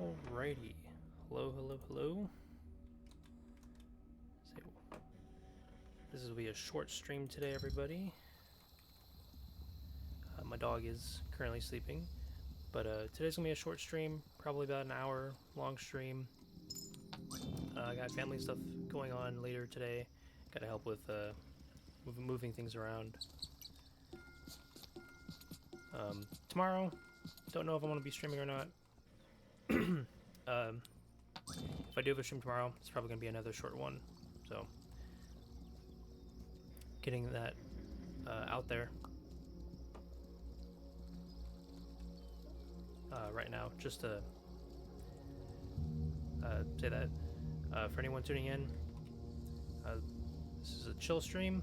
Alrighty. Hello, hello, hello. So, this will be a short stream today, everybody. My dog is currently sleeping, but today's gonna be a short stream, probably about an hour long stream. I got family stuff going on later today. Gotta help with moving things around. Tomorrow, don't know if I'm gonna be streaming or not. If I do have a stream tomorrow, it's probably gonna be another short one. So, getting that out there right now, just to say that for anyone tuning in, this is a chill stream.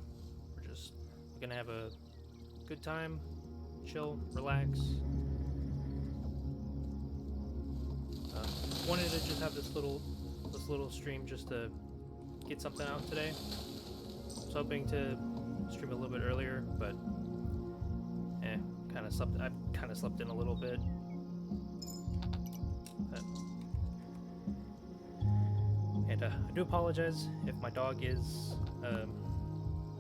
We're gonna have a good time, chill, relax. Wanted to just have this little stream just to get something out today. I was hoping to stream a little bit earlier, but I've kind of slept in a little bit. And I do apologize if my dog is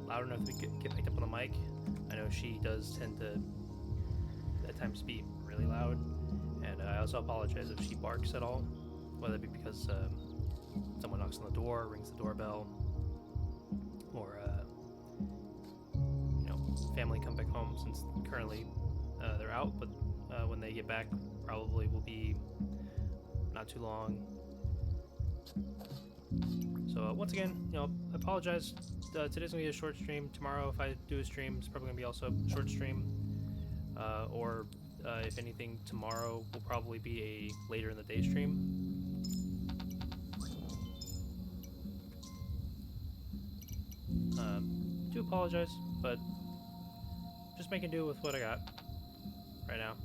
loud enough to get picked up on the mic. I know she does tend to at times be really loud, and I also apologize if she barks at all, whether it be because someone knocks on the door, rings the doorbell, or family come back home, since currently they're out, but when they get back, probably will be not too long. So once again, I apologize. Today's gonna be a short stream. Tomorrow, if I do a stream, it's probably gonna be also a short stream. Or if anything, tomorrow will probably be a later in the day stream. Do apologize, but just making do with what I got right now.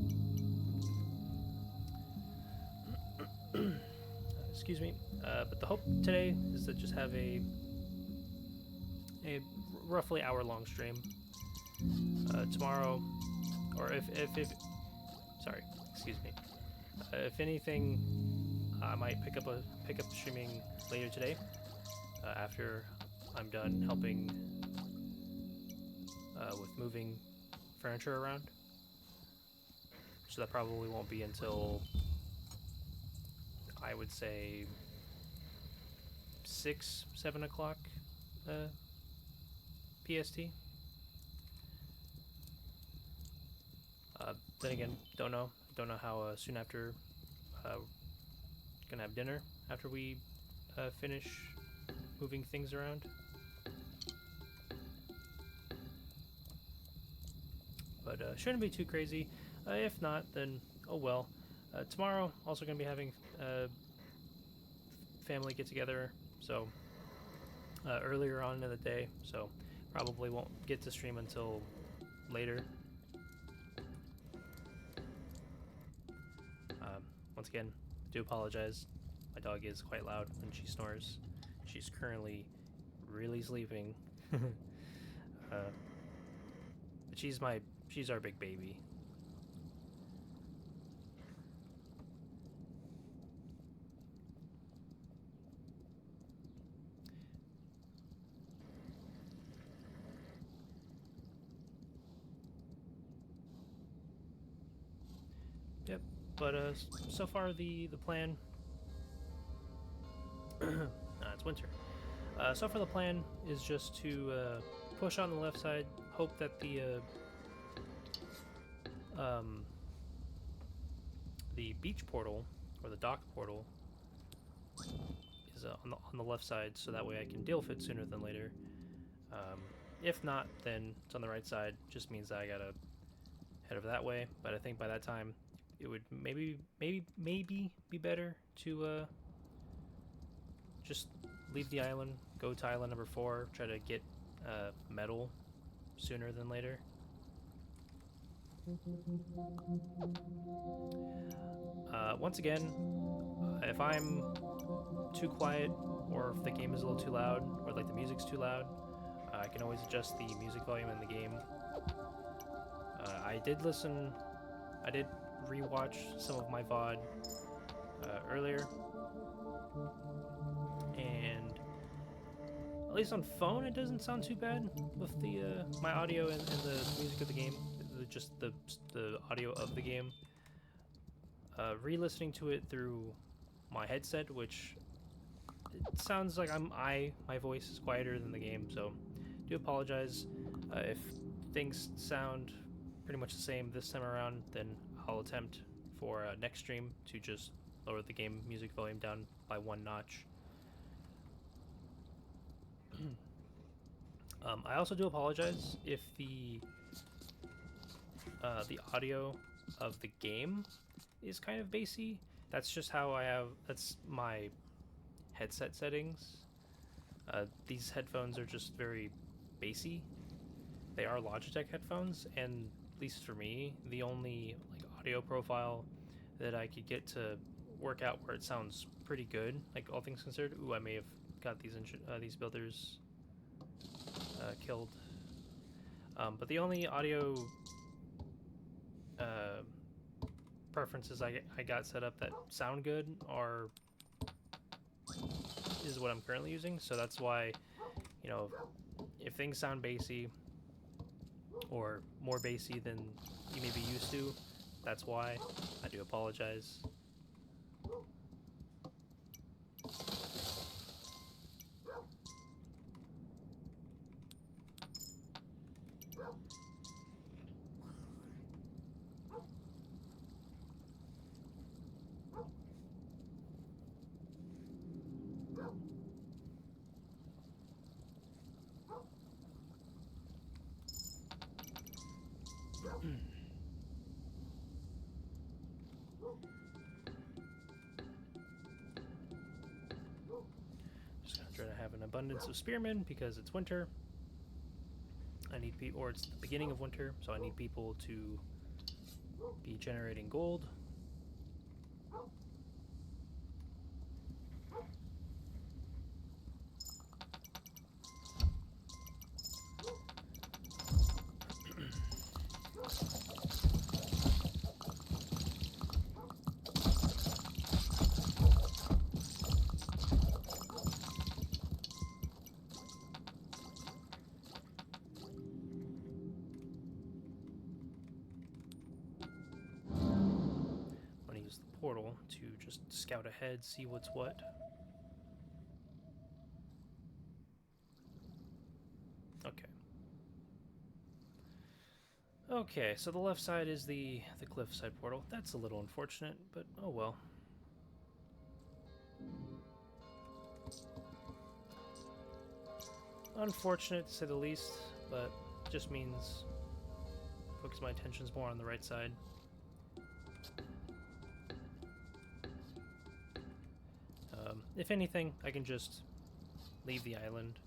Excuse me. But the hope today is to just have a roughly hour-long stream. Tomorrow, or if sorry, excuse me. If anything, I might pick up streaming later today after I'm done helping with moving furniture around. So that probably won't be until, I would say, 6-7 o'clock PST. Then again, don't know how soon after gonna have dinner after we finish moving things around. But shouldn't be too crazy. If not, then oh well. Tomorrow, also gonna be having family get together, so earlier on in the day, so probably won't get to stream until later. Once again, do apologize. My dog is quite loud when she snores. She's currently really sleeping. But she's our big baby. Yep. But so far the plan. It's winter. So far the plan is just to push on the left side, hope that the beach portal or the dock portal is on the left side, so that way I can deal with it sooner than later. If not, then it's on the right side. Just means that I gotta head over that way. But I think by that time, it would maybe be better to just leave the island, go to island number 4, try to get metal sooner than later. Once again, if I'm too quiet, or if the game is a little too loud, or like the music's too loud, I can always adjust the music volume in the game. I did rewatch some of my VOD earlier, and at least on phone it doesn't sound too bad with the my audio and the music of the game, just the audio of the game. Re-listening to it through my headset, which it sounds like my voice is quieter than the game, so do apologize if things sound pretty much the same this time around. Then I'll attempt for next stream to just lower the game music volume down by 1 notch. I also do apologize if the audio of the game is kind of bassy. That's just how that's my headset settings. These headphones are just very bassy. They are Logitech headphones, and at least for me, the only like audio profile that I could get to work out where it sounds pretty good, like all things considered. Ooh, I may have got these builders killed. But the only audio preferences I got set up that sound good is what I'm currently using. So that's why, you know, if things sound bassy or more bassy than you may be used to, that's why. I do apologize. Just gonna try to have an abundance of spearmen because it's winter. I need people, or it's the beginning of winter, so I need people to be generating gold. Portal to just scout ahead, see what's what. Okay, so the left side is the cliffside portal. That's a little unfortunate, but oh well. Unfortunate to say the least, but just means focus my attentions more on the right side. If anything, I can just leave the island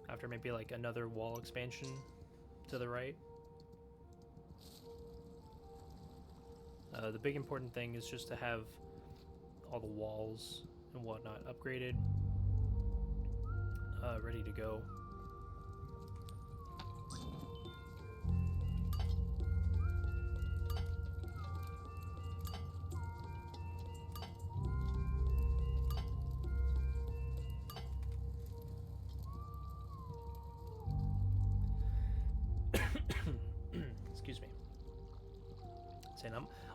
after maybe like another wall expansion to the right. The big important thing is just to have all the walls and whatnot upgraded, ready to go. Excuse me.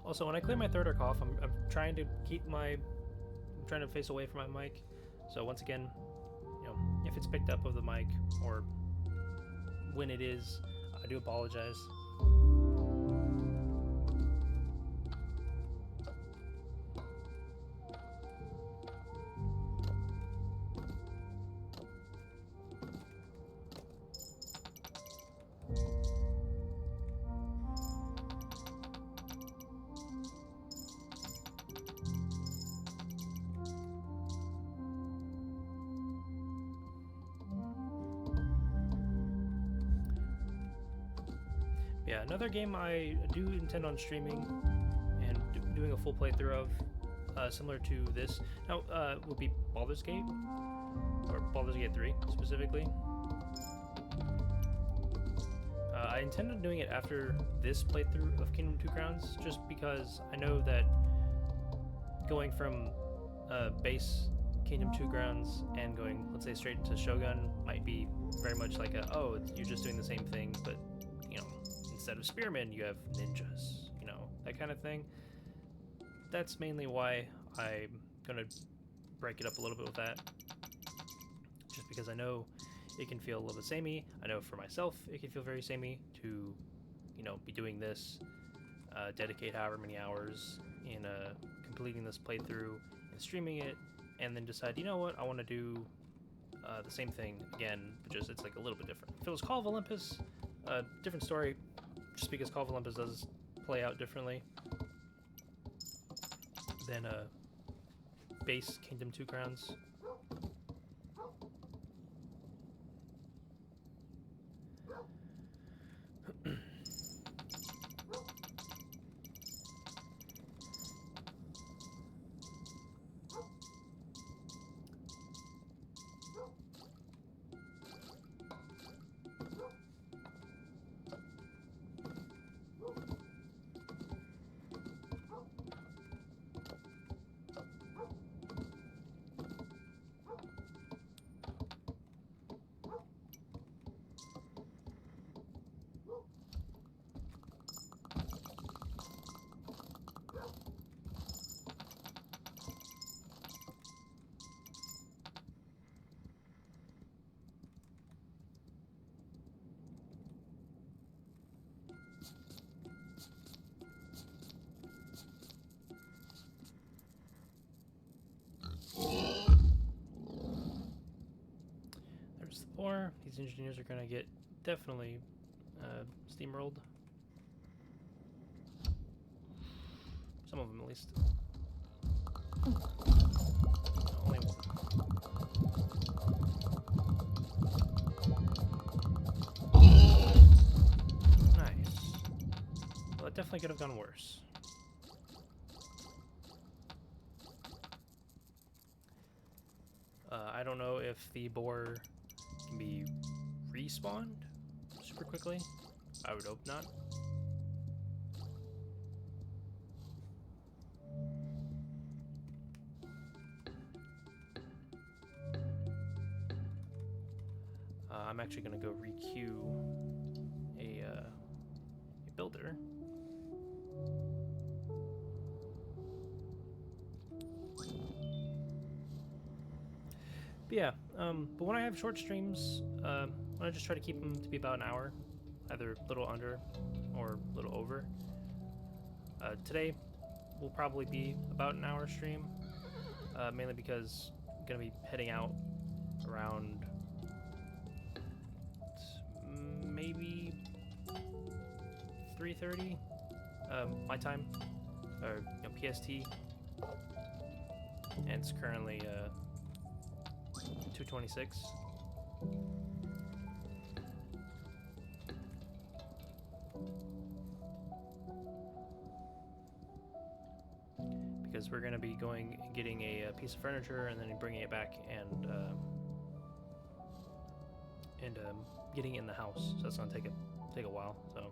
Also, when I clear my throat or cough, I'm trying to I'm trying to face away from my mic. So once again, you know, if it's picked up of the mic or when it is, I do apologize. Yeah, another game I do intend on streaming and doing a full playthrough of, similar to this, now, would be Baldur's Gate, or Baldur's Gate 3 specifically. I intend on doing it after this playthrough of Kingdom 2 Crowns, just because I know that going from base Kingdom 2 grounds and going, let's say, straight into Shogun might be very much like a, oh, you're just doing the same thing, but, you know, instead of spearmen, you have ninjas, you know, that kind of thing. That's mainly why I'm going to break it up a little bit with that, just because I know it can feel a little bit samey. I know for myself it can feel very samey to, you know, be doing this, dedicate however many hours in completing this playthrough and streaming it, and then decide, you know what, I want to do the same thing again, but just it's like a little bit different. If it was Call of Olympus, different story, just because Call of Olympus does play out differently than base Kingdom 2 grounds. There's the floor. These engineers are gonna get definitely steamrolled. Some of them, at least. Only one. Nice. Well, that definitely could have gone worse. I don't know if the boar can be respawned super quickly. I would hope not. I'm actually going to go requeue a builder. But yeah, but when I have short streams, I just try to keep them to be about an hour, either a little under or a little over. Today will probably be about an hour stream, mainly because I'm going to be heading out around maybe 3:30 my time, or PST, and it's currently 2:26. Because we're going to be getting a piece of furniture and then bringing it back and getting it in the house. So that's going to take a while. So.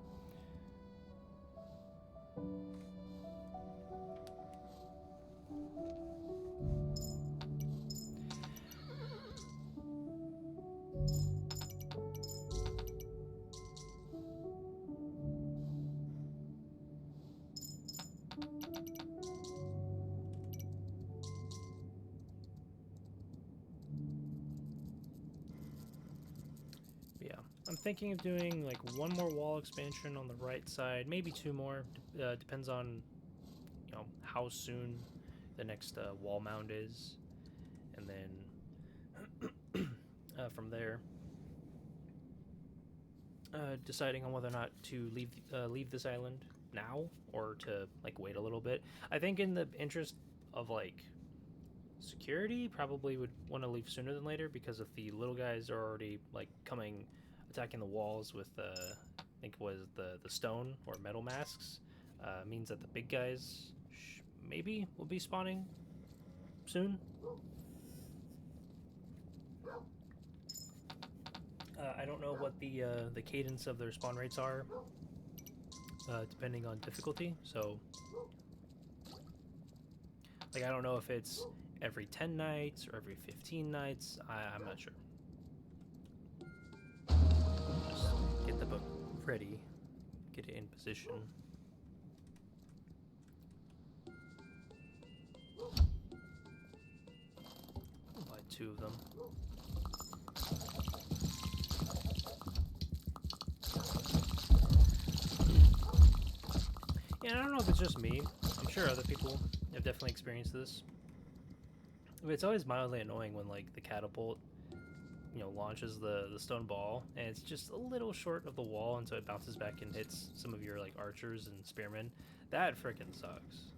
I'm thinking of doing like one more wall expansion on the right side, maybe two more. Depends on, how soon the next wall mound is, and then from there, deciding on whether or not to leave this island now or to like wait a little bit. I think in the interest of like security, probably would want to leave sooner than later, because if the little guys are already like attacking the walls with I think it was the stone or metal masks, means that the big guys maybe will be spawning soon. I don't know what the cadence of their spawn rates are, depending on difficulty. So Like, I don't know if it's every 10 nights or every 15 nights. I'm not sure. Just get the book ready, get it in position. I'll buy 2 of them. Yeah, I don't know if it's just me. I'm sure other people have definitely experienced this. But it's always mildly annoying when, like, the catapult, you know, launches the stone ball, and it's just a little short of the wall, and so it bounces back and hits some of your, like, archers and spearmen. That frickin' sucks.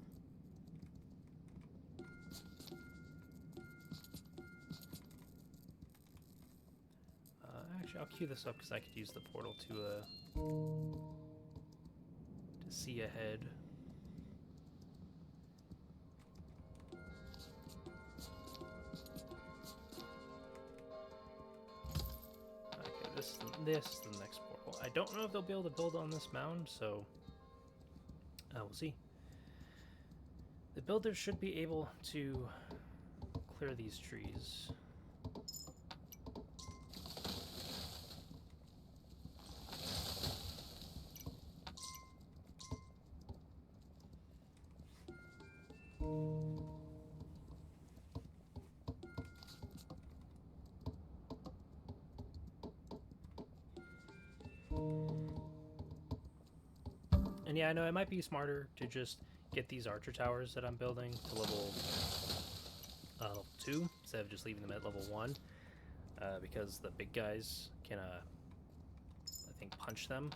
Actually, I'll queue this up because I could use the portal to see ahead. Okay, this is the next portal. I don't know if they'll be able to build on this mound, so we'll see. The builders should be able to clear these trees. And yeah, I know it might be smarter to just get these archer towers that I'm building to level 2 instead of just leaving them at level 1, because the big guys can, I think, punch them.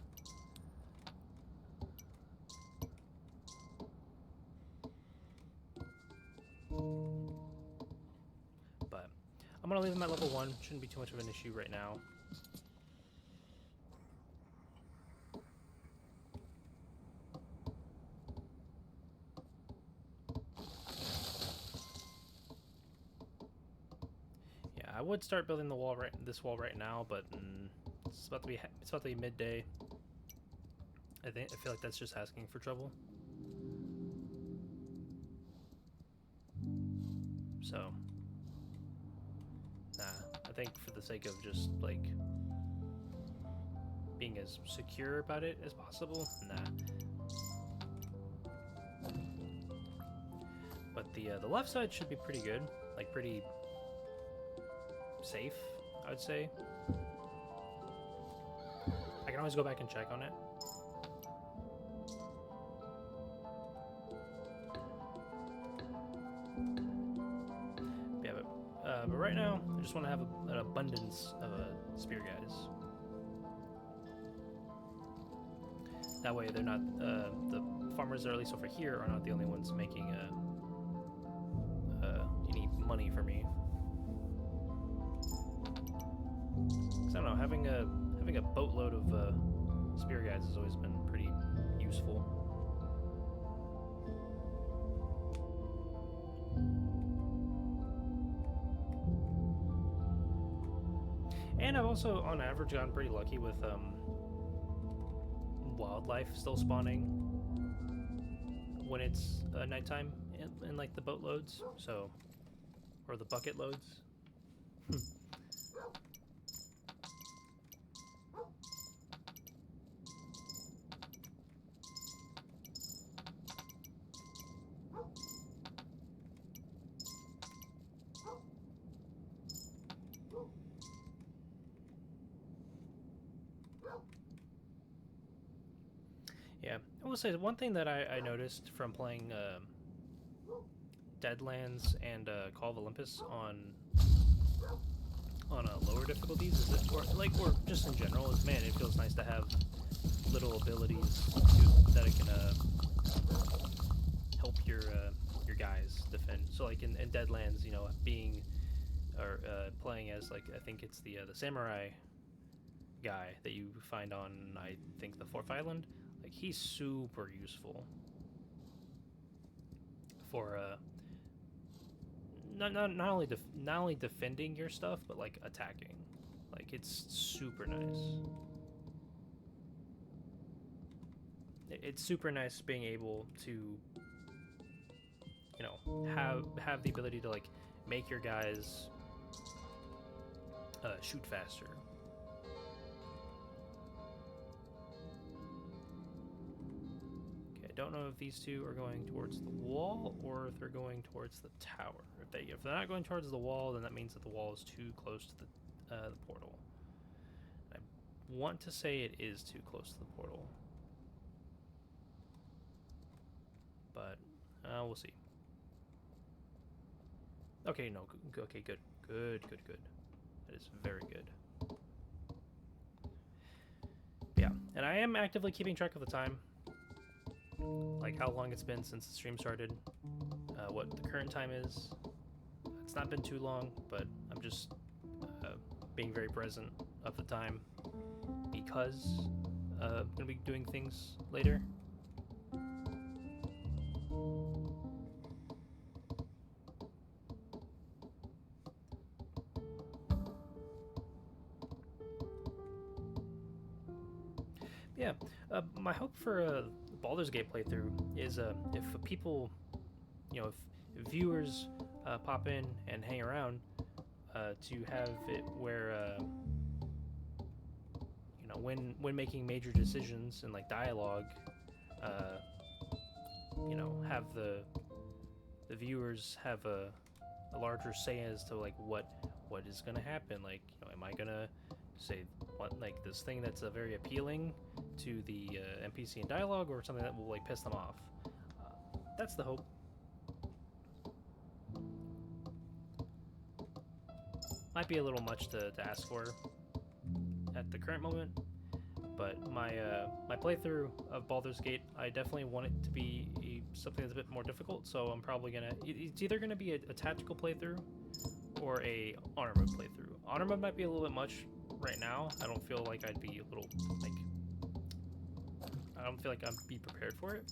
But I'm gonna leave them at level 1. Shouldn't be too much of an issue right now. I would start building the wall this wall right now, but it's about to be midday. I feel like that's just asking for trouble. So, nah. I think for the sake of just like being as secure about it as possible, nah. But the left side should be pretty good, like pretty safe, I would say. I can always go back and check on it. Yeah, but right now, I just want to have an abundance of spear guys. That way, they're not the farmers that are at least over here are not the only ones making any money for me. Cause I don't know, having a boatload of spear guys has always been pretty useful. And I've also, on average, gotten pretty lucky with wildlife still spawning when it's nighttime in like the boat loads, so, or the bucket loads. Yeah, I will say one thing that I noticed from playing Deadlands and Call of Olympus on lower difficulties is that, or just in general, is man, it feels nice to have little abilities that it can help your guys defend. So like in Deadlands, you know, being or playing as like I think it's the samurai guy that you find on I think the 4th island. Like he's super useful for not only defending your stuff, but like attacking. Like it's super nice. It's super nice being able to you know, have the ability to like make your guys shoot faster. Okay, I don't know if these two are going towards the wall or if they're going towards the tower. If they're not going towards the wall, then that means that the wall is too close to the portal. I want to say it is too close to the portal, but we'll see. Okay, no, okay, good. That is very good. Yeah, and I am actively keeping track of the time, like how long it's been since the stream started, what the current time is. It's not been too long, but I'm just being very present of the time because I'm going to be doing things later. Yeah, my hope for a Baldur's Gate playthrough is if people, you know, if viewers pop in and hang around, to have it where, you know, when making major decisions and like dialogue, you know, have the viewers have a larger say as to like what is gonna happen. Like, you know, am I gonna say what, like this thing that's very appealing to the NPC in dialogue, or something that will like piss them off? That's the hope. Might be a little much to ask for at the current moment, but my my playthrough of Baldur's Gate, I definitely want it to be something that's a bit more difficult. So I'm probably gonna, it's either gonna be a tactical playthrough or a honor mode playthrough. Honor mode might be a little bit much right now. I don't feel like I'd be a little like, I don't feel like I'd be prepared for it.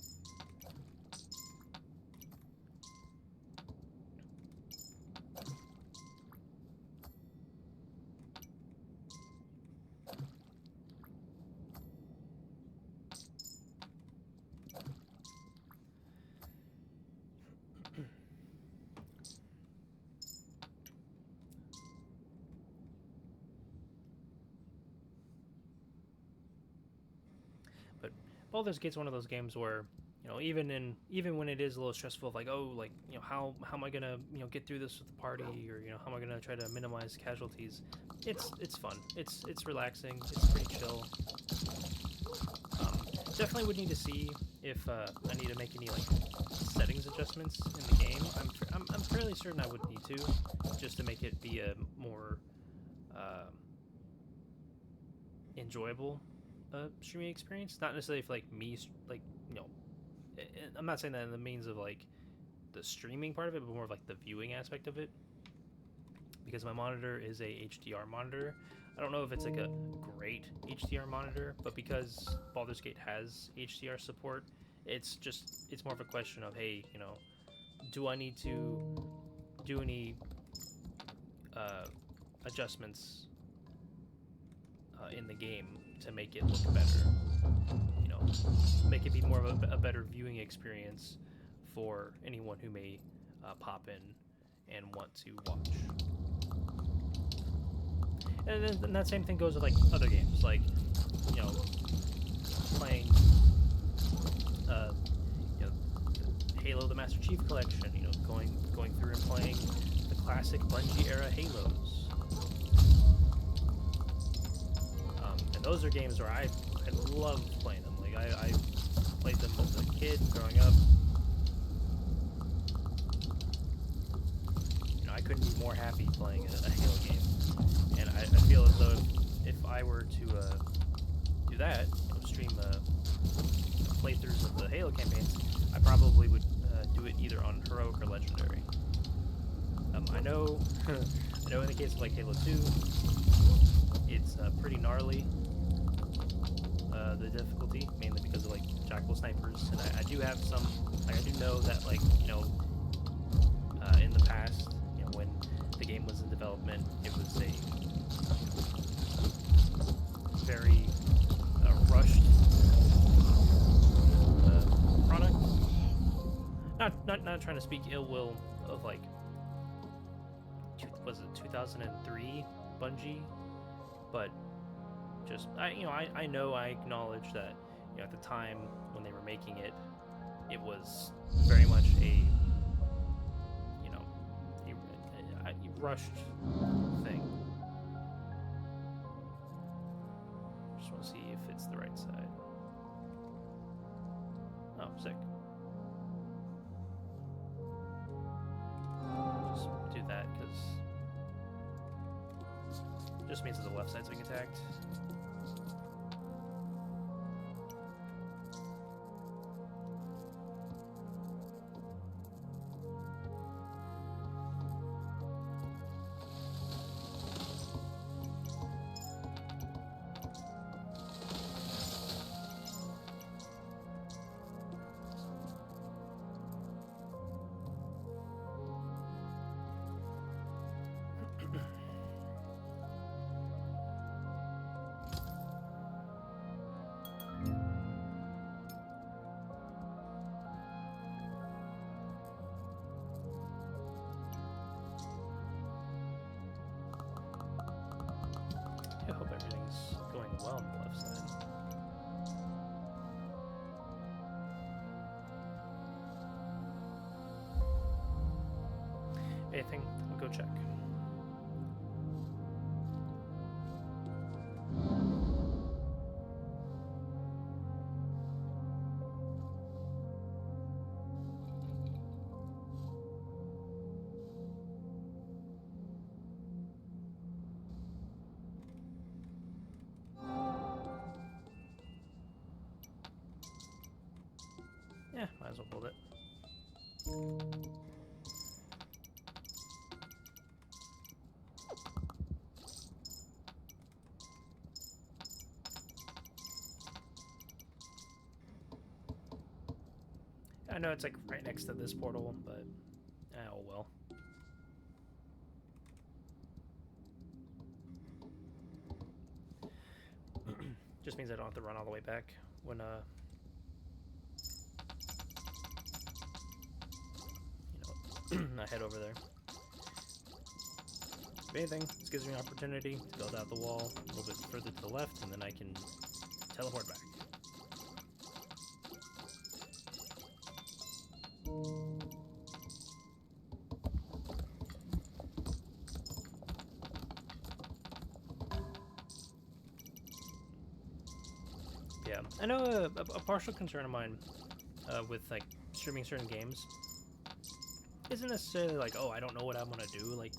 Baldur's Gate's one of those games where, you know, even when it is a little stressful, like, oh, like, you know, how am I gonna, you know, get through this with the party, or, you know, how am I gonna try to minimize casualties? It's fun. It's relaxing. It's pretty chill. Definitely would need to see if I need to make any like settings adjustments in the game. I'm fairly certain I would need to, just to make it be a more enjoyable streaming experience. Not necessarily for like me, like, you know, I'm not saying that in the means of like the streaming part of it, but more of like the viewing aspect of it, because my monitor is a HDR monitor. I don't know if it's like a great HDR monitor, but because Baldur's Gate has HDR support, it's more of a question of, hey, you know, do I need to do any adjustments in the game to make it look better, you know, make it be more of a better viewing experience for anyone who may pop in and want to watch. And then that same thing goes with like other games, like, you know, playing you know, Halo the Master Chief Collection, you know, going through and playing the classic Bungie era Halos. And those are games where I love playing them. Like, I played them as a kid growing up. You know, I couldn't be more happy playing a Halo game. And I feel as though if I were to do that, you know, stream playthroughs of the Halo campaigns, I probably would do it either on Heroic or Legendary. I know in the case of like Halo 2, it's pretty gnarly, the difficulty, mainly because of like Jackal snipers, and I do have some, like, I do know that, like, you know, in the past, you know, when the game was in development, it was a very rushed product, not trying to speak ill will of like, was it 2003 Bungie, but just I know I acknowledge that at the time when they were making it, it was very much a a rushed thing. Just want to see if it's the right side. Oh, sick. Just do that because it just means that the left side's being attacked. I hope everything's going well on the left side. Anything? I'll go check. Yeah, might as well build it. I know it's like right next to this portal, but oh well. Just means I don't have to run all the way back when I head over there. If anything, this gives me an opportunity to build out the wall a little bit further to the left, and then I can teleport back. Yeah, I know a partial concern of mine with like streaming certain games isn't necessarily like, oh, I don't know what I'm gonna do, like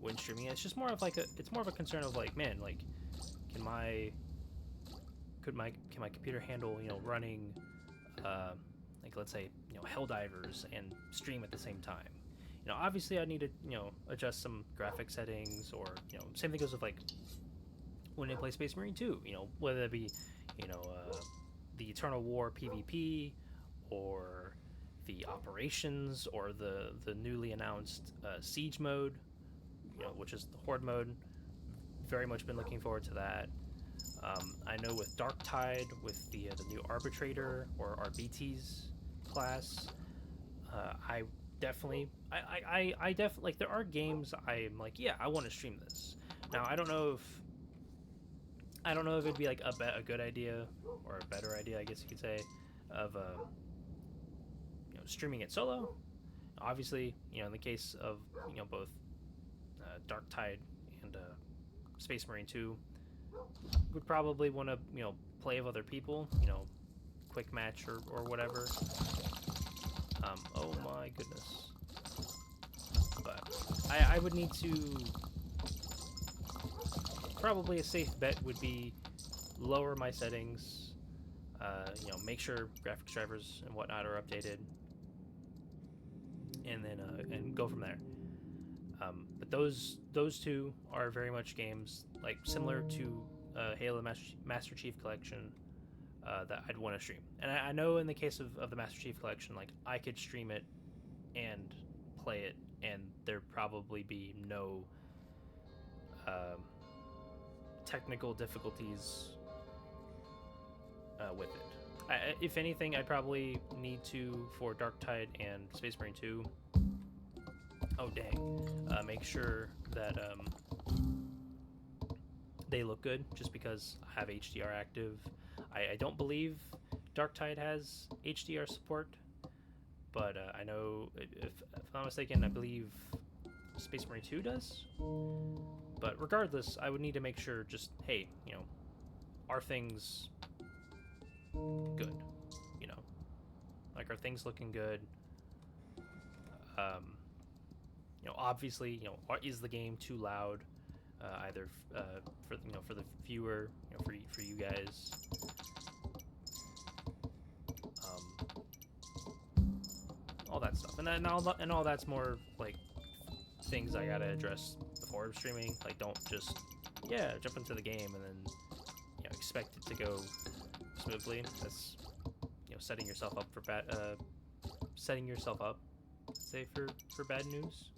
when streaming it. It's just more of like it's more of a concern of like, man, like can my computer handle running like let's say Helldivers and stream at the same time. Obviously I need to adjust some graphic settings, or same thing goes with like when I play Space Marine 2, whether it be the Eternal War PvP, or the operations, or the newly announced siege mode, which is the horde mode. Very much been looking forward to that. I know with Darktide, with the new Arbitrator or RBT's class, I definitely like, there are games I'm like, yeah, I want to stream this. Now I don't know if it'd be like a good idea, or a better idea, I guess you could say, of streaming it solo. Obviously, in the case of both Darktide and Space Marine 2, would probably want to play with other people, quick match or whatever. Oh my goodness. But I would need to, probably a safe bet would be lower my settings, make sure graphics drivers and whatnot are updated, and then and go from there. But those two are very much games like similar to Halo Master Chief Collection that I'd want to stream. And I know in the case of the Master Chief Collection, like I could stream it and play it, and there'd probably be no technical difficulties with it. If anything, I probably need to, for Darktide and Space Marine 2. Oh dang! Make sure that they look good, just because I have HDR active. I don't believe Darktide has HDR support, but I know, if I'm not mistaken, I believe Space Marine 2 does. But regardless, I would need to make sure, just, hey, are things good? Like, are things looking good? Obviously, is the game too loud? Either for the viewer, for you guys. All that stuff, and all that's more like things I gotta address before streaming. Like, don't just jump into the game and then expect it to go smoothly. That's setting yourself up for bad news.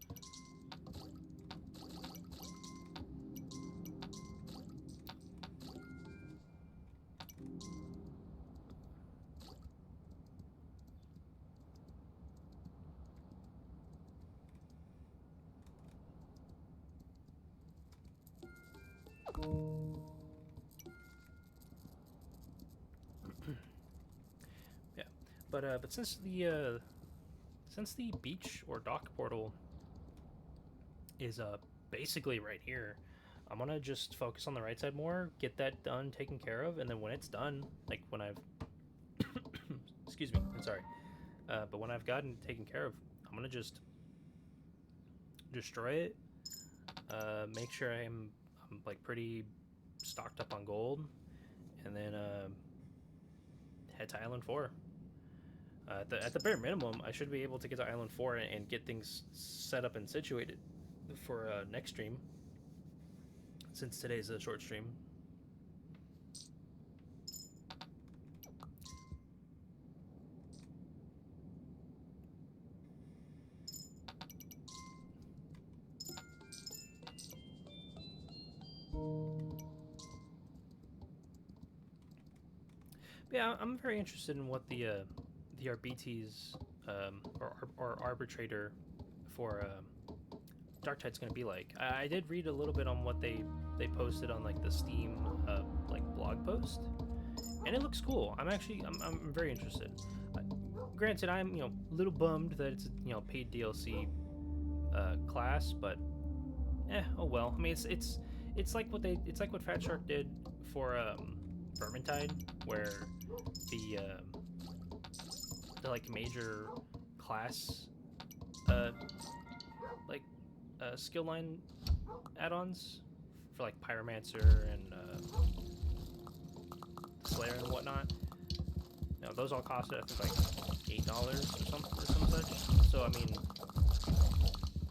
But since the beach or dock portal is basically right here, I'm gonna just focus on the right side more, get that done, taken care of, and then when it's done, like when I've excuse me, I'm sorry, but when I've gotten it taken care of, I'm gonna just destroy it, make sure I'm like pretty stocked up on gold, and then head to Island 4. At the bare minimum, I should be able to get to Island 4 and get things set up and situated for next stream, since today's a short stream. Yeah, I'm very interested in what the RBT's or arbitrator for Darktide's gonna be like. I did read a little bit on what they posted on like the Steam like blog post, and it looks cool. I'm very interested. Granted, I'm a little bummed that it's paid DLC class, but oh well. I mean, it's like what Fat Shark did for Vermintide, where the like major class skill line add-ons for like Pyromancer and Slayer and whatnot. Those all costed I think like $8 or some such. So I mean,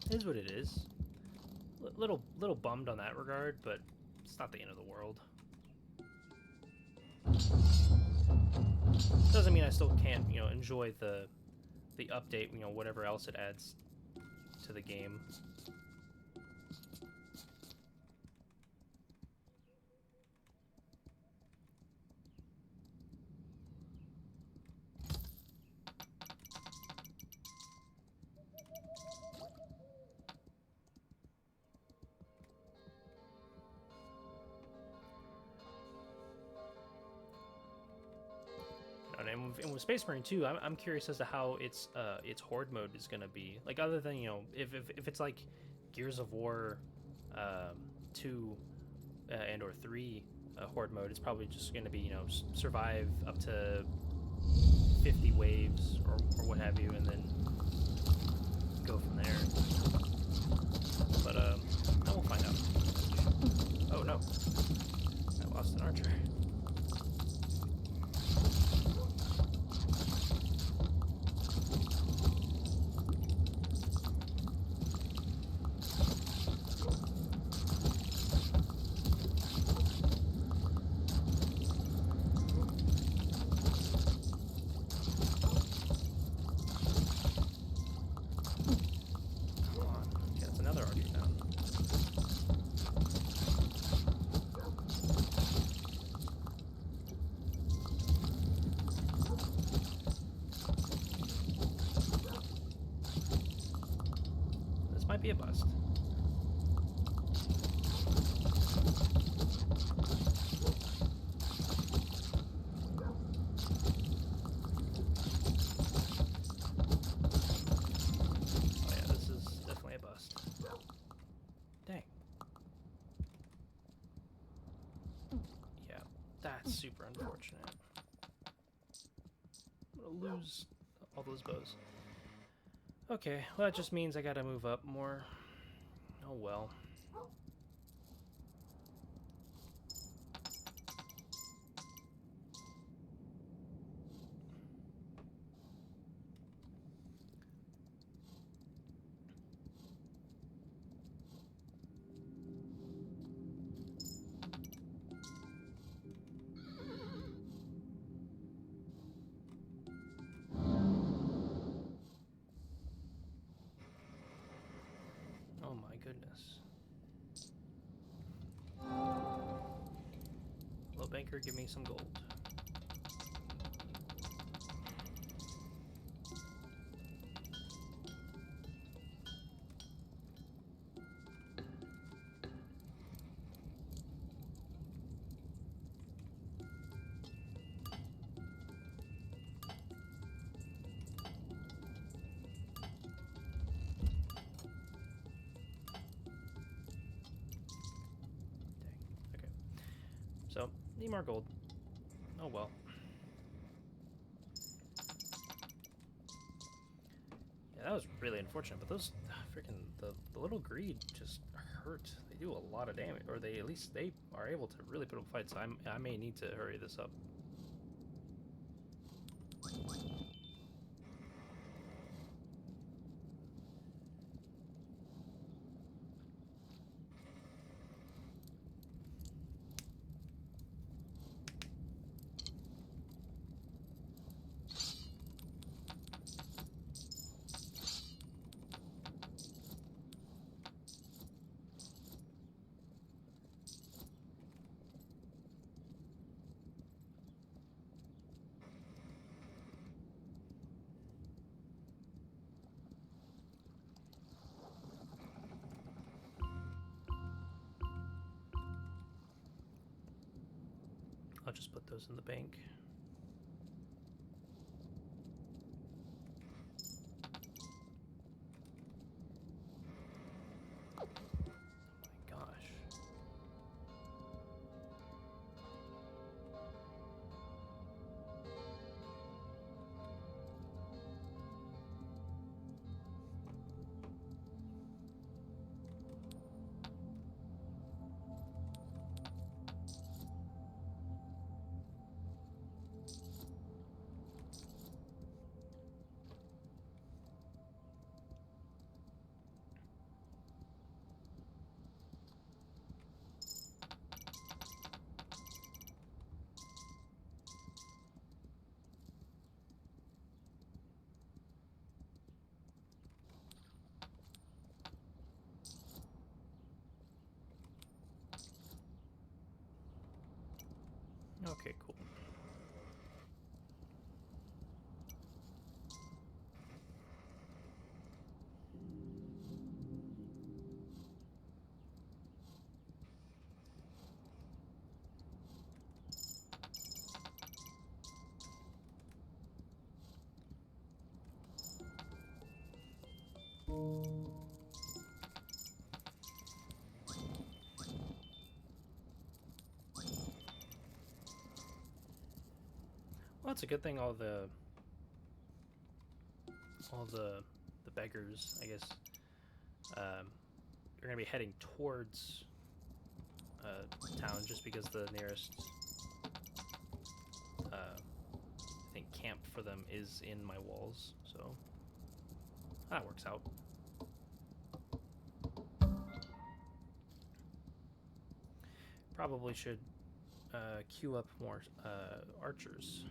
it is what it is. Little bummed on that regard, but it's not the end of the world. Doesn't mean I still can't, enjoy the update, whatever else it adds to the game. And with Space Marine 2, I'm curious as to how its horde mode is gonna be. Like, other than if it's like Gears of War 2 and or 3 horde mode, it's probably just gonna be survive up to 50 waves or what have you, and then go from there. But we'll find out. Oh no, I lost an archer. Might be a bust. Oh yeah, this is definitely a bust. Dang. Yeah, that's super unfortunate. I'm gonna lose all those bows. Okay, well that just means I gotta move up more. Oh well. Oh my goodness. Hello, banker, give me some gold. Dang. Okay. So, need more gold. Oh well. Yeah, that was really unfortunate, but those freaking the little greed just hurt. They do a lot of damage, or they at least they are able to really put up fights. So I may need to hurry this up. I'll just put those in the bank. Oh my gosh. Okay, cool. Well, it's a good thing all the beggars, I guess, are gonna be heading towards town just because the nearest I think camp for them is in my walls, so that works out. Probably should queue up more archers.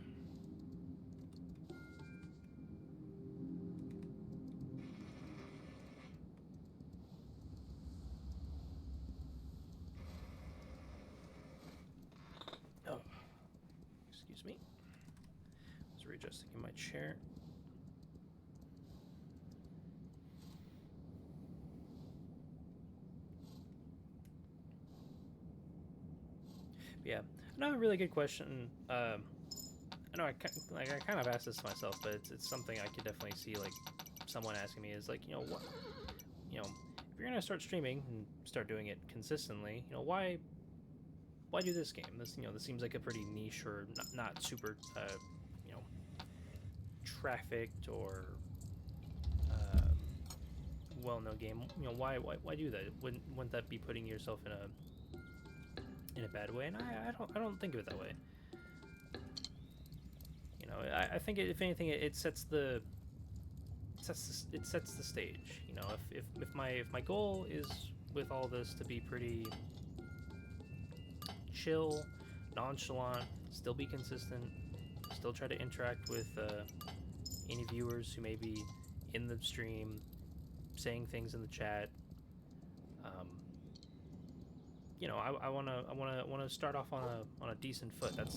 Oh, excuse me. I was readjusting in my chair. Yeah, another really good question. I know I kind of asked this to myself, but it's something I could definitely see like someone asking me is like, what, if you're gonna start streaming and start doing it consistently, why do this game? This seems like a pretty niche or not super you know trafficked or um, well-known game. Why do that? Wouldn't that be putting yourself in a bad way? And I don't think of it that way. I think if anything, it sets the stage. If my goal is with all this to be pretty chill, nonchalant, still be consistent, still try to interact with any viewers who may be in the stream, saying things in the chat. Um, I wanna start off on a decent foot. That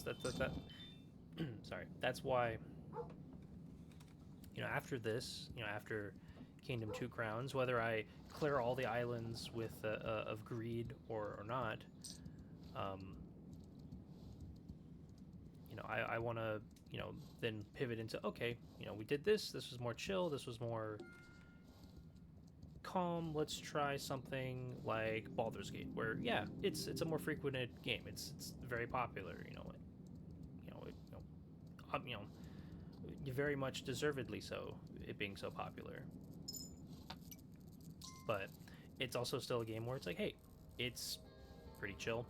sorry. That's why after this, after Kingdom Two Crowns, whether I clear all the islands with of greed or not, um, I want to then pivot into, okay, we did this. This was more chill. This was more calm. Let's try something like Baldur's Gate, where yeah, it's a more frequented game. It's very popular. You know, very much deservedly so, it being so popular. But it's also still a game where it's like, hey, it's pretty chill,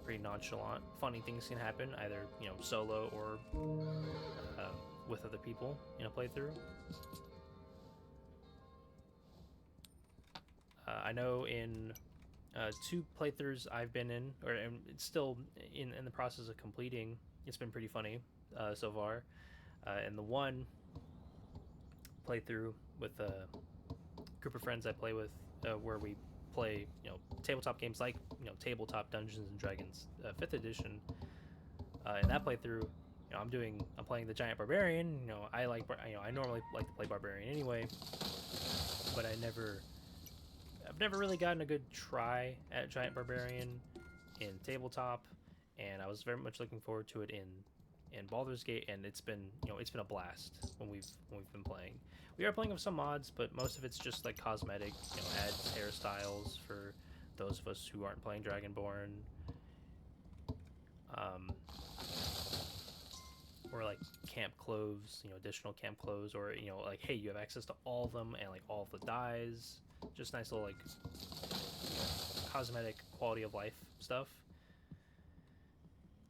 pretty nonchalant. Funny things can happen either solo or uh, with other people in a playthrough. I know in two playthroughs I've been in, or it's still in the process of completing. It's been pretty funny so far. And the one playthrough with a group of friends I play with, where we play tabletop games like tabletop Dungeons and Dragons 5th edition. In that playthrough, I'm playing the giant barbarian. I normally like to play barbarian anyway, but I've never really gotten a good try at giant barbarian in tabletop, and I was very much looking forward to it in Baldur's Gate, and it's been a blast when we've been playing. We are playing with some mods, but most of it's just like cosmetic, add hairstyles for those of us who aren't playing Dragonborn. Or like camp clothes, additional camp clothes, or like, hey, you have access to all of them and like all of the dyes. Just nice little like cosmetic quality of life stuff.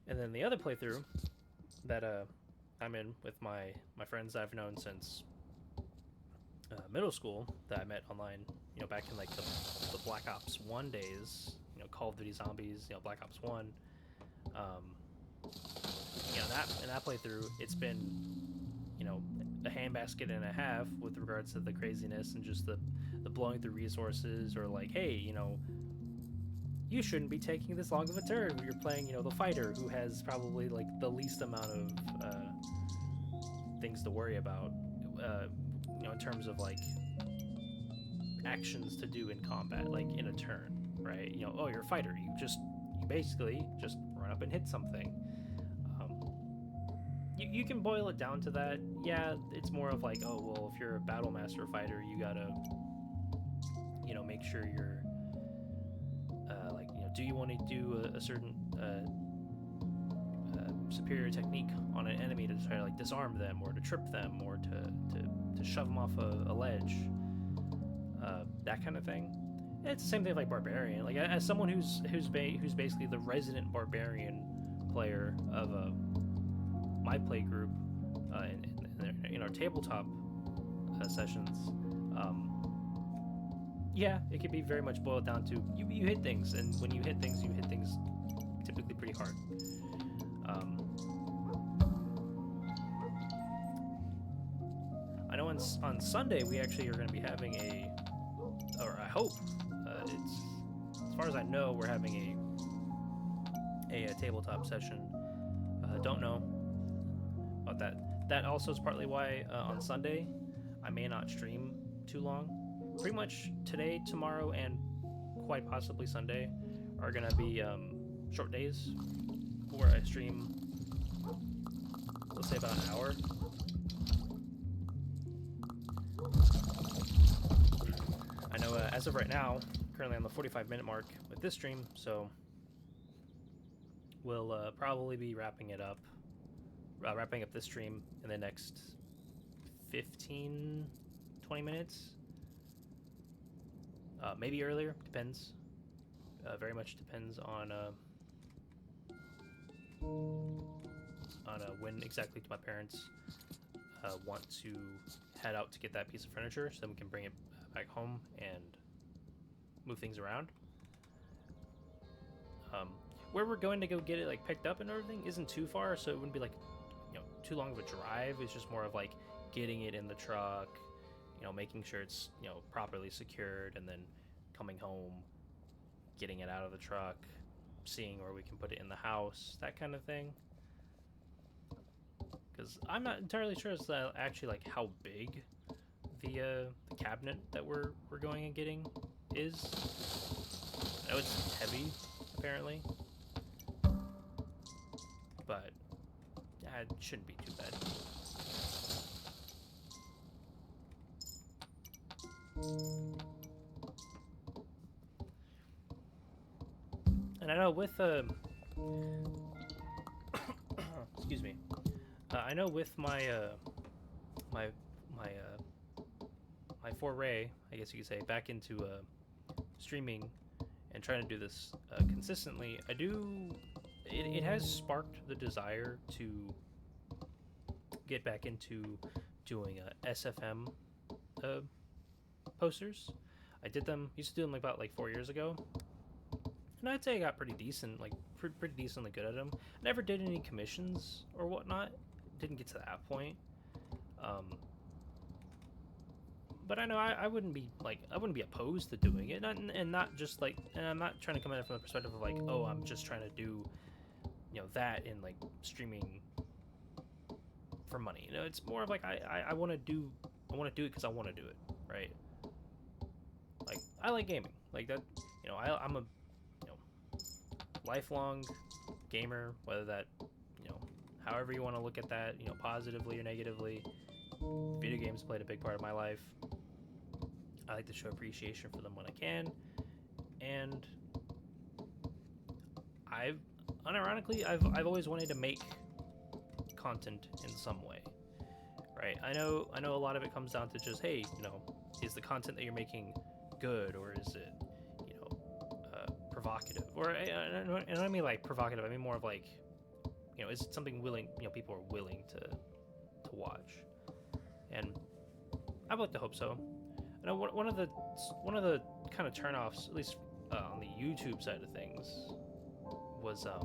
And then the other playthrough that I'm in with my friends I've known since middle school, that I met online, back in like the Black Ops 1 days, Call of Duty Zombies, Black Ops 1. That playthrough, it's been a handbasket and a half with regards to the craziness and just the blowing through resources, or like, hey, you shouldn't be taking this long of a turn when you're playing the fighter, who has probably like the least amount of things to worry about in terms of like actions to do in combat, like in a turn, right? Oh, you're a fighter, you basically just run up and hit something. You can boil it down to that. Yeah, it's more of like, oh, well, if you're a battle master fighter, you gotta make sure you're do you want to do a certain superior technique on an enemy to try to like disarm them, or to trip them, or to shove them off a ledge, that kind of thing. And it's the same thing like barbarian. Like, as someone who's basically the resident barbarian player of my play group in our tabletop sessions. Yeah, it can be very much boiled down to you hit things, and when you hit things typically pretty hard. I know on Sunday we actually are going to be having or I hope, it's, as far as I know, we're having a tabletop session. Don't know about that. That also is partly why on Sunday I may not stream too long. Pretty much today, tomorrow, and quite possibly Sunday are gonna be short days where I stream, let's say about an hour. I know as of right now, currently on the 45-minute mark with this stream, so we'll probably be wrapping up this stream in the next 15, 20 minutes. Maybe earlier, depends. Very much depends on when exactly my parents want to head out to get that piece of furniture, so then we can bring it back home and move things around. Where we're going to go get it like picked up and everything isn't too far, so it wouldn't be like too long of a drive. It's just more of like getting it in the truck, making sure it's properly secured, and then coming home, getting it out of the truck, seeing where we can put it in the house, that kind of thing. Because I'm not entirely sure as to actually like how big the cabinet that we're going and getting is. I know it's heavy, apparently, but it shouldn't be too bad. And I know with excuse me, I know with my my foray, I guess you could say, back into streaming and trying to do this consistently, it has sparked the desire to get back into doing SFM posters. I used to do them about 4 years ago, and I'd say I got pretty decent, pretty decently good at them. Never did any commissions or whatnot. Didn't get to that point. But I know I wouldn't be opposed to doing it, and not just and I'm not trying to come at it from the perspective of oh, I'm just trying to do that in streaming for money. It's more of I want to do it because I want to do it, right? I like gaming, that. I'm a lifelong gamer, whether that however you want to look at that, positively or negatively. Video games played a big part of my life. I like to show appreciation for them when I can, and unironically, I've always wanted to make content in some way, right? I know a lot of it comes down to just, hey, is the content that you're making good, or is it provocative? Or and I don't mean provocative, I mean more of is it something people are willing to watch? And I would like to hope so. I know one of the kind of turnoffs, at least on the YouTube side of things, was at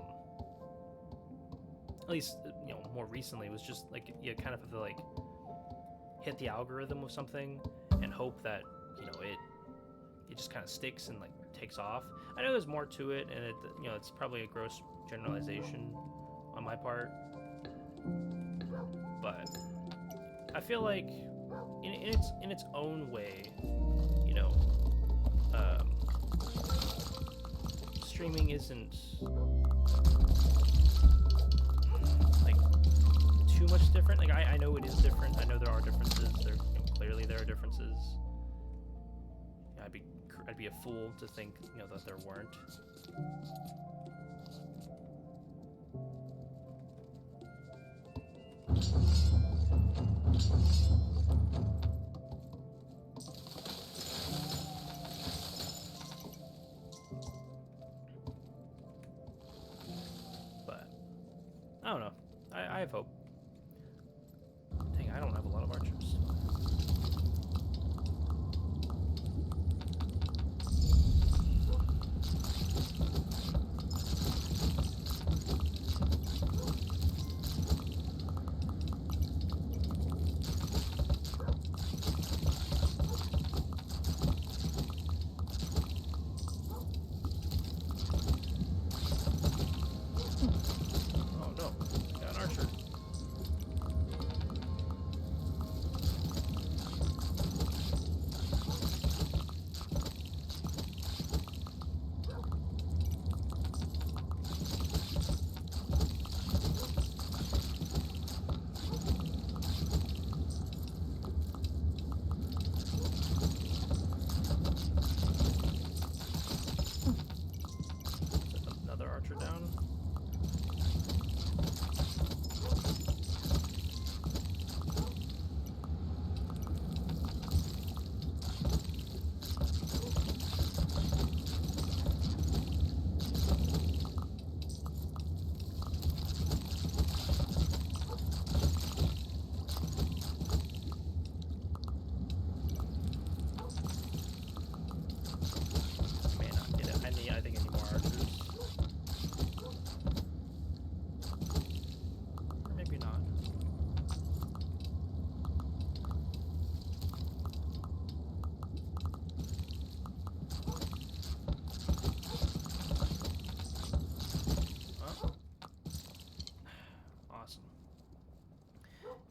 least more recently, was just you kind of have to hit the algorithm of something and hope that it just kind of sticks and takes off. I know there's more to it, and it's probably a gross generalization on my part, but I feel like in its own way, streaming isn't too much different. I know it is different. I know there are differences. Clearly there are differences. I'd be a fool to think that there weren't. But I don't know. I have hope. Dang, I don't have a lot of archers.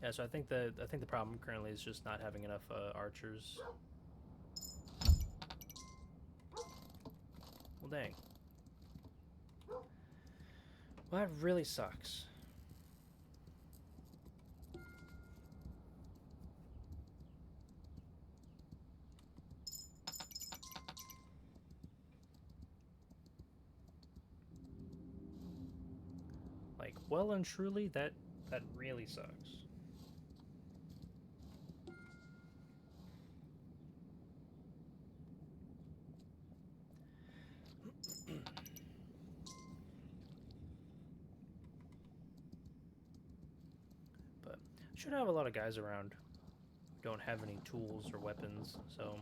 Yeah, so I think the problem currently is just not having enough archers. Well, dang. Well, that really sucks. Like, well and truly, that really sucks. But I should have a lot of guys around who don't have any tools or weapons, so...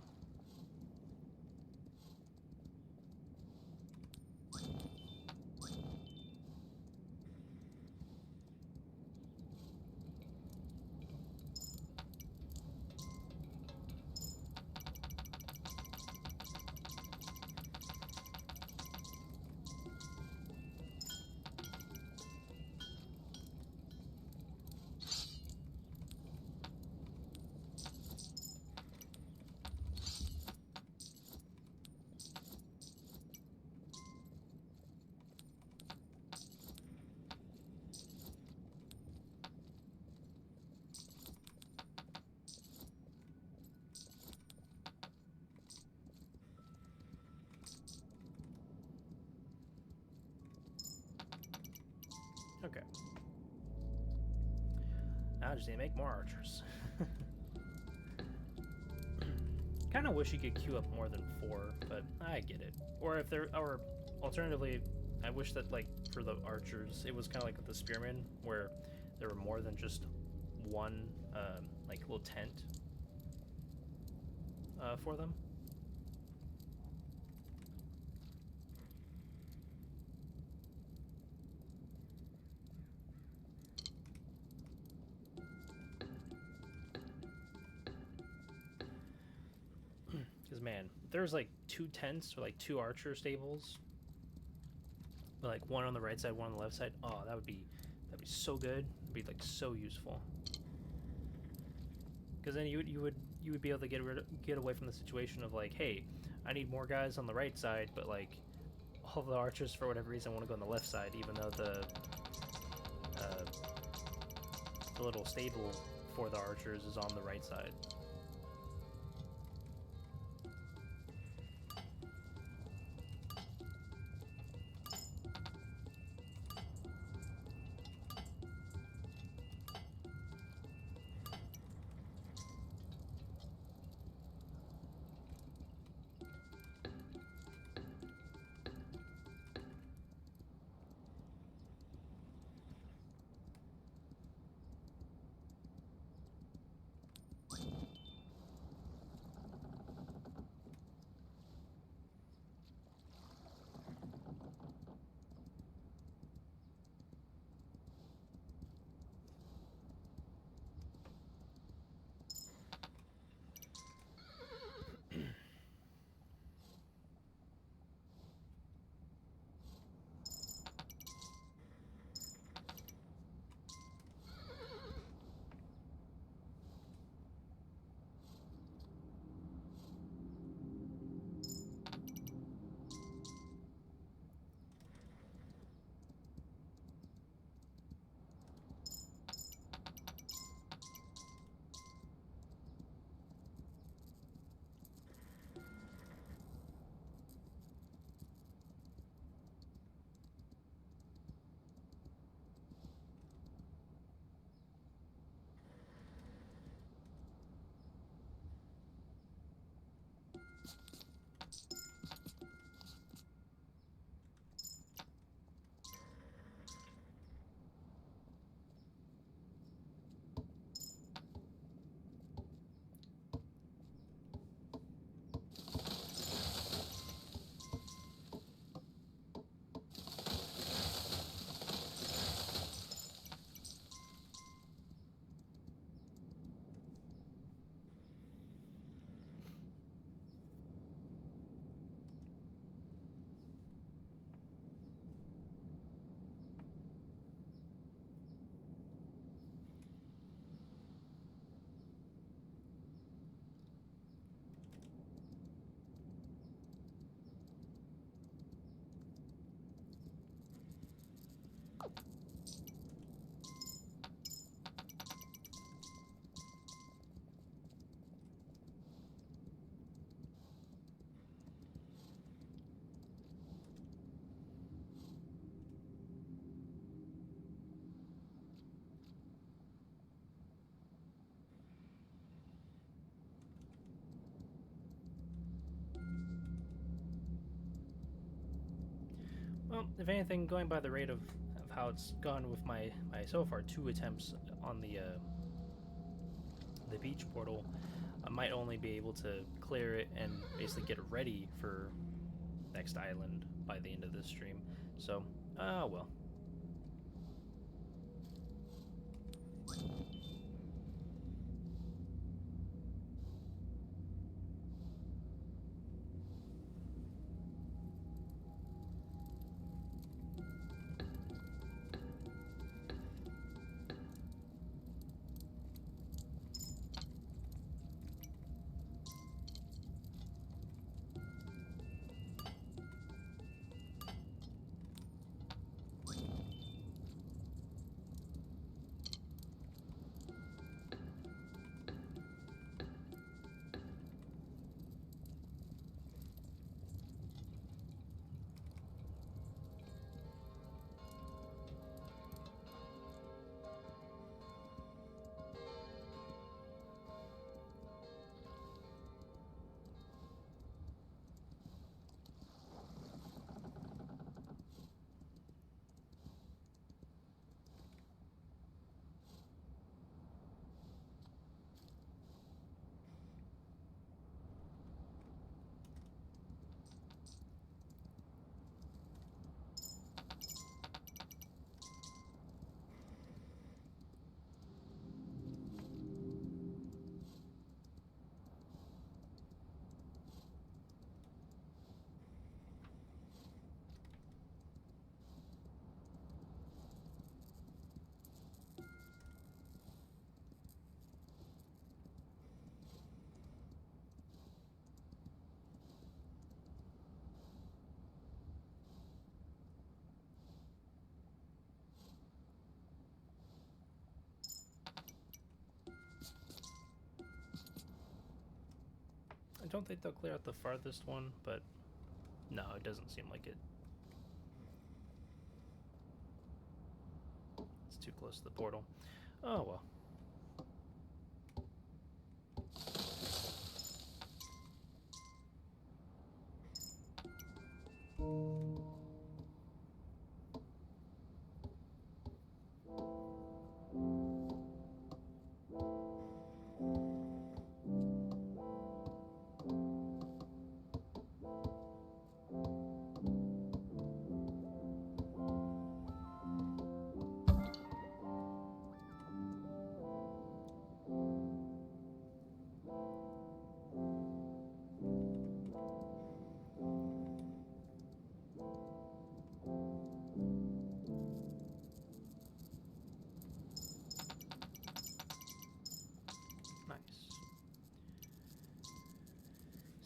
Okay. Now I just need to make more archers. Kind of wish you could queue up more than 4, but I get it. Or if there, or alternatively, I wish that like for the archers, it was kind of like with the spearmen, where there were more than just one like little tent for them. Because man, if there's like 2 tents or like 2 archer stables, like one on the right side, one on the left side. Oh, that'd be so good. It'd be like so useful. Because then you would be able to get away from the situation of like, hey, I need more guys on the right side, but like all the archers for whatever reason want to go on the left side, even though the little stable for the archers is on the right side. Well, if anything, going by the rate of how it's gone with my so far 2 attempts on the beach portal, I might only be able to clear it and basically get it ready for next island by the end of this stream. So, well. I don't think they'll clear out the farthest one, but no, it doesn't seem like it. It's too close to the portal. Oh well.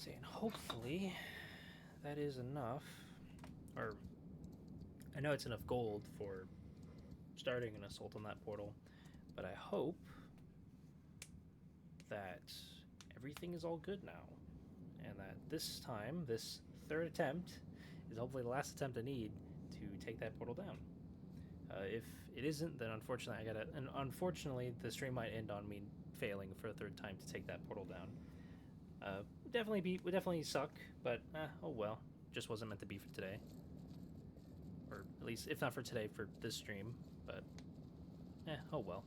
And hopefully that is enough, or I know it's enough gold for starting an assault on that portal, but I hope that everything is all good now, and that this time, this third attempt, is hopefully the last attempt I need to take that portal down. If it isn't, then unfortunately unfortunately the stream might end on me failing for a third time to take that portal down. Would definitely suck, but oh well. Just wasn't meant to be for today. Or at least, if not for today, for this stream. But, oh well.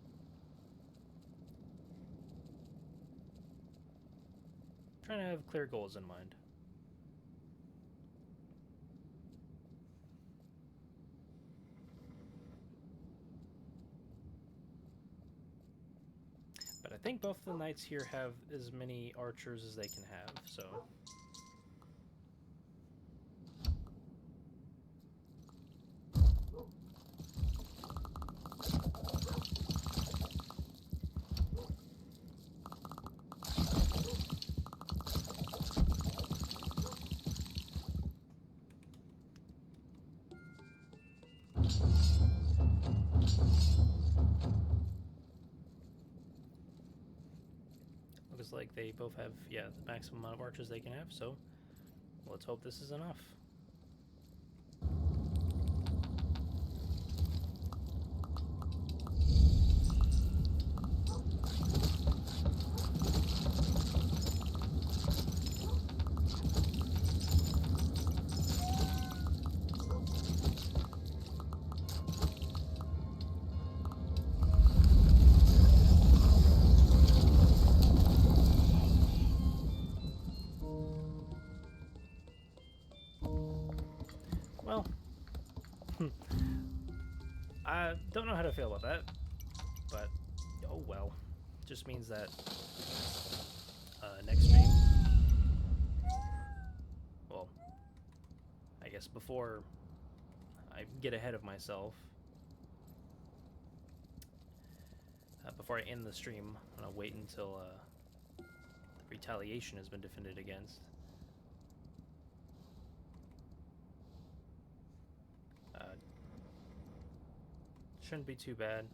Trying to have clear goals in mind. But I think both the knights here have as many archers as they can have, so... like they both have, yeah, the maximum amount of archers they can have, so let's hope this is enough. Well, I don't know how to feel about that, but oh well. Just means that next stream, well, I guess before I get ahead of myself, before I end the stream, I'm gonna wait until the retaliation has been defended against. Shouldn't be too bad.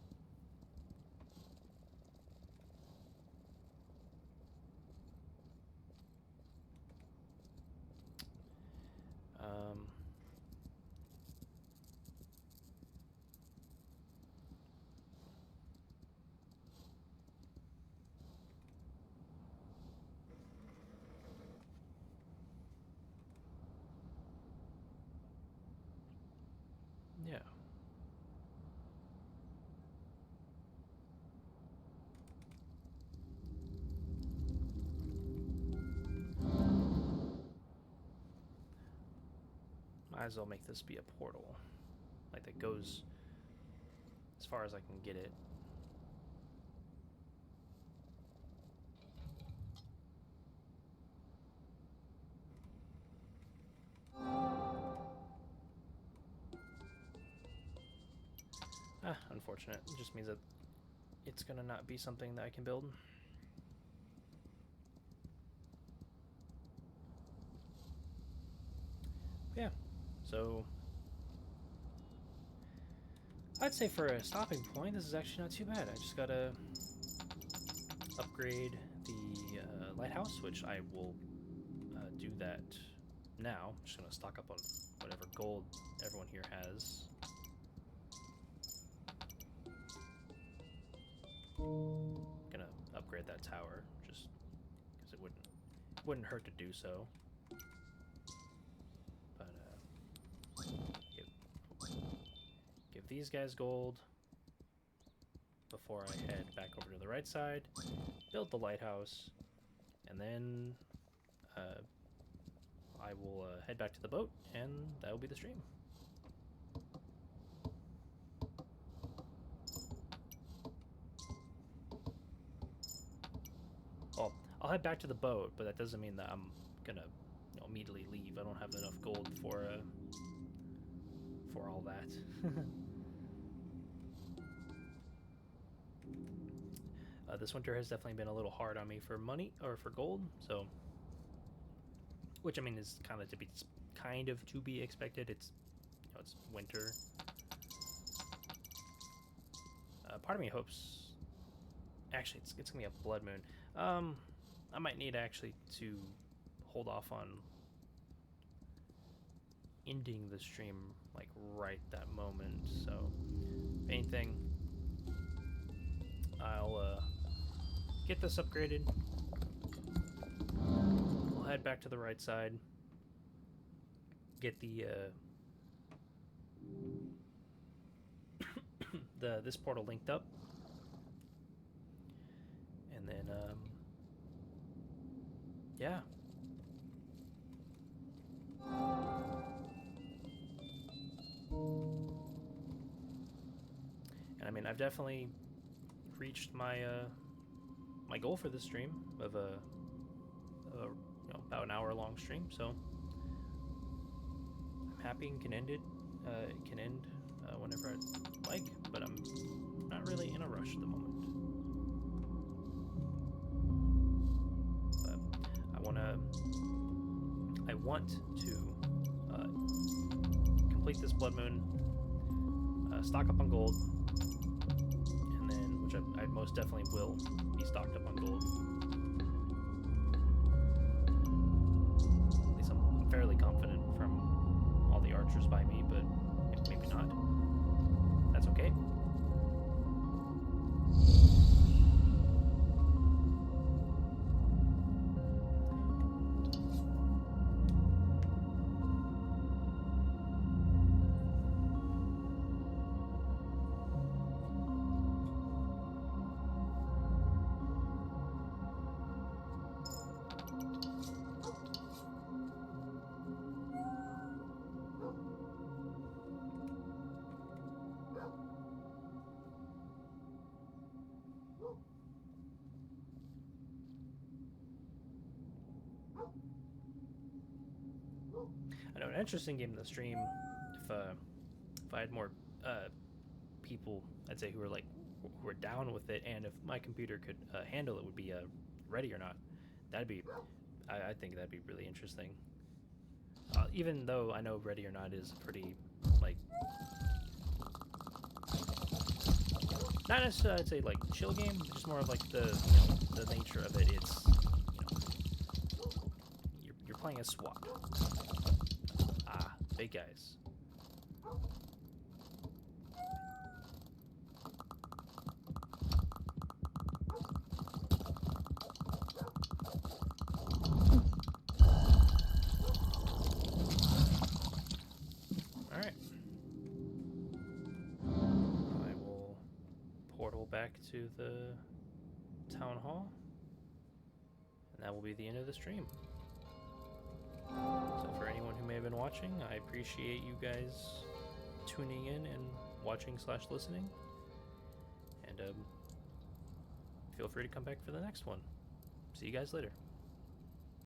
Yeah. Might as well make this be a portal. Like, that goes as far as I can get it. Unfortunate. It just means that it's gonna not be something that I can build. Yeah, so I'd say for a stopping point, this is actually not too bad. I just gotta upgrade the lighthouse, which I will do that now. I'm just gonna stock up on whatever gold everyone here has. Gonna upgrade that tower just because it wouldn't hurt to do so. But give these guys gold before I head back over to the right side, build the lighthouse, and then I will head back to the boat, and that will be the stream. Well, I'll head back to the boat, but that doesn't mean that I'm gonna immediately leave. I don't have enough gold for all that. This winter has definitely been a little hard on me for money or for gold, so which I mean is kind of to be expected. It's it's winter. Part of me hopes. Actually, it's gonna be a blood moon. I might need actually to hold off on ending the stream like right that moment. So, if anything, I'll get this upgraded. We'll head back to the right side. Get the this portal linked up, and then yeah. And I mean, I've definitely reached my my goal for this stream of a about an hour-long stream. So I'm happy and can end it. It can end whenever I like, but I'm not really in a rush at the moment. But I want to complete this blood moon, stock up on gold, and then, which I most definitely will be stocked up on gold, archers by me, but maybe not. That's okay. I know, an interesting game in the stream. If I had more people, I'd say who were down with it, and if my computer could handle it, would be Ready or Not. That'd be, I think that'd be really interesting. Even though I know Ready or Not is pretty like not necessarily I'd say like chill game, but just more of like the the nature of it. It's you're playing a SWAT. Big guys. Alright. I will portal back to the town hall. And that will be the end of the stream. So for anyone who may have been watching, I appreciate you guys tuning in and watching / listening. And feel free to come back for the next one. See you guys later.